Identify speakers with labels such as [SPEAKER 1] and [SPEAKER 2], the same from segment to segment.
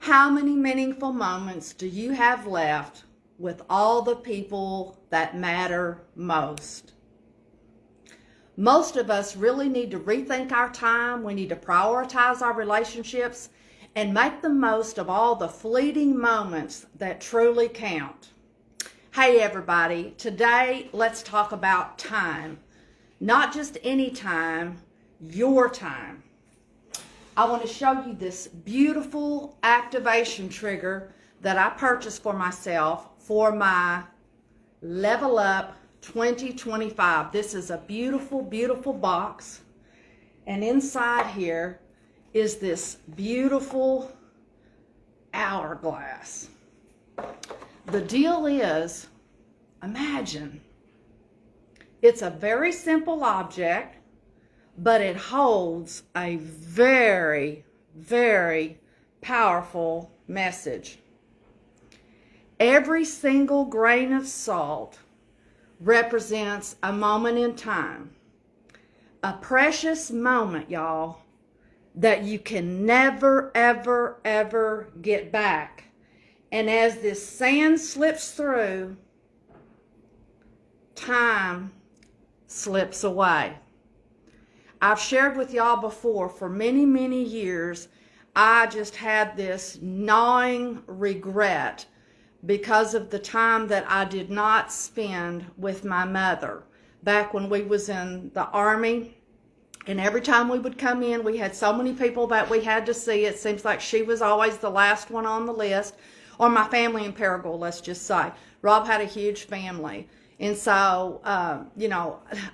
[SPEAKER 1] How many meaningful moments do you have left with all the people that matter most? Most of us really need to rethink our time. We need to prioritize our relationships and make the most of all the fleeting moments that truly count. Hey everybody, today let's talk about time. Not just any time, your time. I want to show you this beautiful activation trigger that I purchased for myself for my Level Up 2025. This is a beautiful, beautiful box. And inside here is this beautiful hourglass. The deal is, imagine, it's a very simple object, but it holds a very, very powerful message. Every single grain of salt represents a moment in time, a precious moment, y'all, that you can never, ever, ever get back. And as this sand slips through, time slips away. I've shared with y'all before, for many, many years, I just had this gnawing regret because of the time that I did not spend with my mother. Back when we was in the Army, and every time we would come in, we had so many people that we had to see. It seems like she was always the last one on the list, or my family in Paragould, let's just say. Rob had a huge family. And so,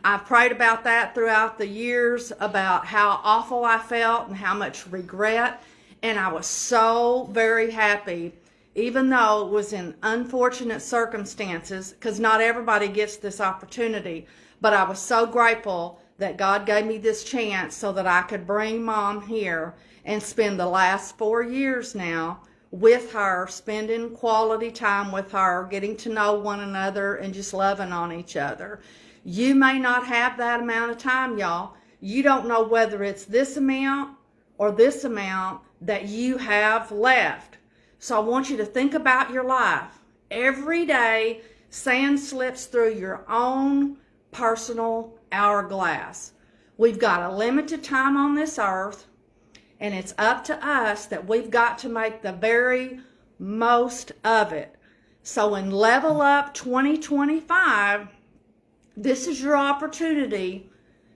[SPEAKER 1] I've prayed about that throughout the years, about how awful I felt and how much regret. And I was so very happy, even though it was in unfortunate circumstances, because not everybody gets this opportunity. But I was so grateful that God gave me this chance so that I could bring Mom here and spend the last 4 years now with her, spending quality time with her, getting to know one another and just loving on each other. You may not have that amount of time, y'all. You don't know whether it's this amount or this amount that you have left. So I want you to think about your life. Every day, sand slips through your own personal hourglass. We've got a limited time on this earth. And it's up to us that we've got to make the very most of it. So in Level Up 2025, this is your opportunity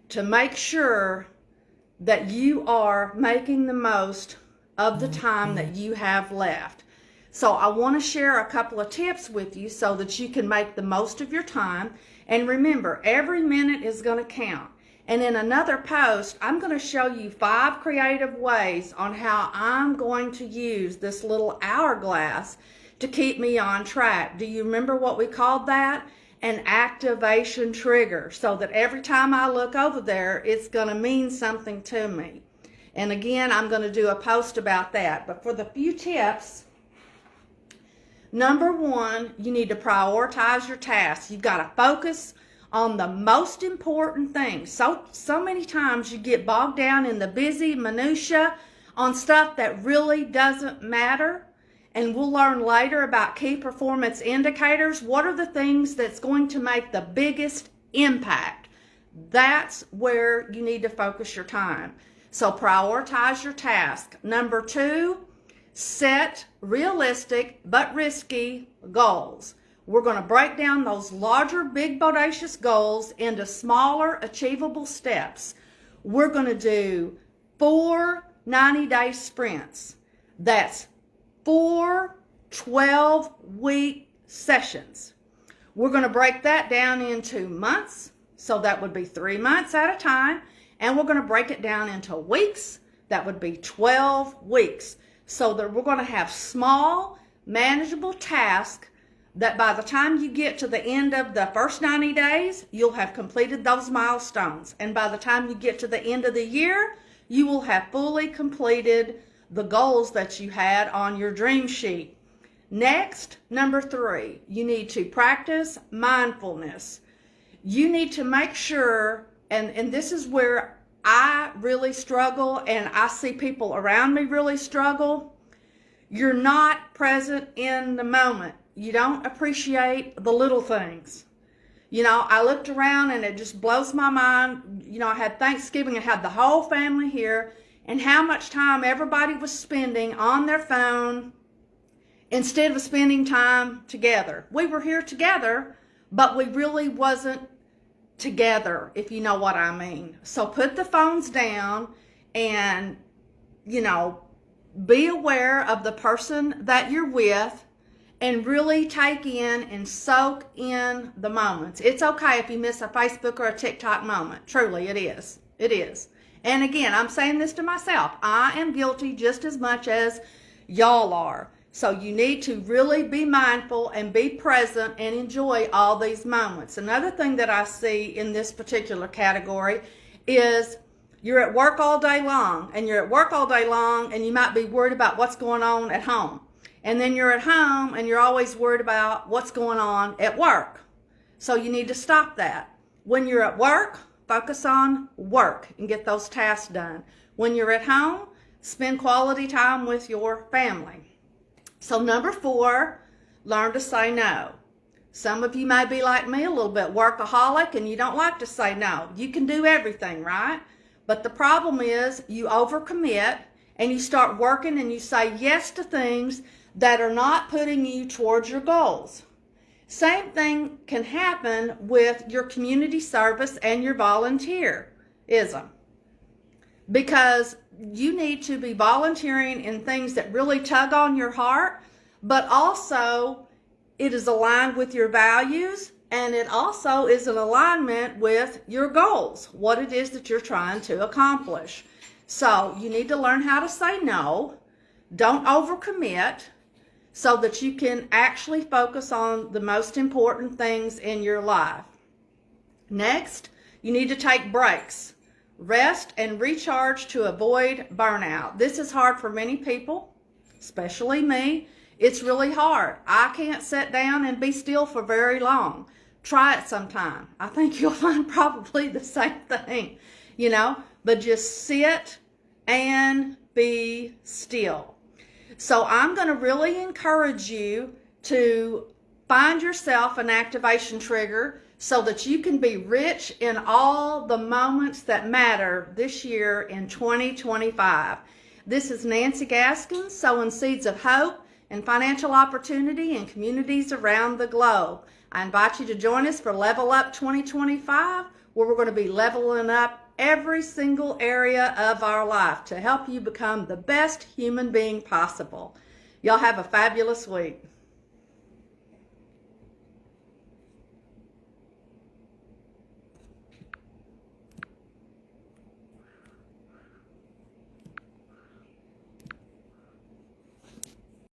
[SPEAKER 1] to make sure that you are making the most of the time that you have left. So I want to share a couple of tips with you so that you can make the most of your time. And remember, every minute is going to count. And in another post, I'm going to show you 5 creative ways on how I'm going to use this little hourglass to keep me on track. Do you remember what we called that? An activation trigger. So that every time I look over there, it's going to mean something to me. And again, I'm going to do a post about that. But for the few tips, number 1, you need to prioritize your tasks. You've got to focus on the most important things. So many times you get bogged down in the busy minutia on stuff that really doesn't matter. And we'll learn later about key performance indicators. What are the things that's going to make the biggest impact? That's where you need to focus your time. So prioritize your task. Number 2, set realistic but risky goals. We're going to break down those larger, big, bodacious goals into smaller, achievable steps. We're going to do 4 90-day sprints. That's 4 12-week sessions. We're going to break that down into months. So that would be 3 months at a time. And we're going to break it down into weeks. That would be 12 weeks. So that we're going to have small, manageable tasks that by the time you get to the end of the first 90 days, you'll have completed those milestones. And by the time you get to the end of the year, you will have fully completed the goals that you had on your dream sheet. Next, number 3, you need to practice mindfulness. You need to make sure, and this is where I really struggle, and I see people around me really struggle. You're not present in the moment. You don't appreciate the little things. You know, I looked around and it just blows my mind. You know, I had Thanksgiving and had the whole family here, and how much time everybody was spending on their phone instead of spending time together. We were here together, but we really wasn't together, if you know what I mean. So put the phones down and, you know, be aware of the person that you're with and really take in and soak in the moments. It's okay if you miss a Facebook or a TikTok moment. Truly, it is. It is. And again, I'm saying this to myself. I am guilty just as much as y'all are. So you need to really be mindful and be present and enjoy all these moments. Another thing that I see in this particular category is you're at work all day long, and you might be worried about what's going on at home. And then you're at home and you're always worried about what's going on at work. So you need to stop that. When you're at work, focus on work and get those tasks done. When you're at home, spend quality time with your family. So number 4, learn to say no. Some of you may be like me, a little bit workaholic, and you don't like to say no. You can do everything, right? But the problem is you overcommit and you start working and you say yes to things that are not putting you towards your goals. Same thing can happen with your community service and your volunteerism, because you need to be volunteering in things that really tug on your heart, but also it is aligned with your values, and it also is in alignment with your goals, what it is that you're trying to accomplish. So you need to learn how to say no. Don't overcommit, so that you can actually focus on the most important things in your life. Next, you need to take breaks. Rest and recharge to avoid burnout. This is hard for many people, especially me. It's really hard. I can't sit down and be still for very long. Try it sometime. I think you'll find probably the same thing, you know, but just sit and be still. So I'm going to really encourage you to find yourself an activation trigger so that you can be rich in all the moments that matter this year in 2025. This is Nancy Gaskins, sowing seeds of hope and financial opportunity in communities around the globe. I invite you to join us for Level Up 2025, where we're going to be leveling up every single area of our life to help you become the best human being possible. Y'all have a fabulous week.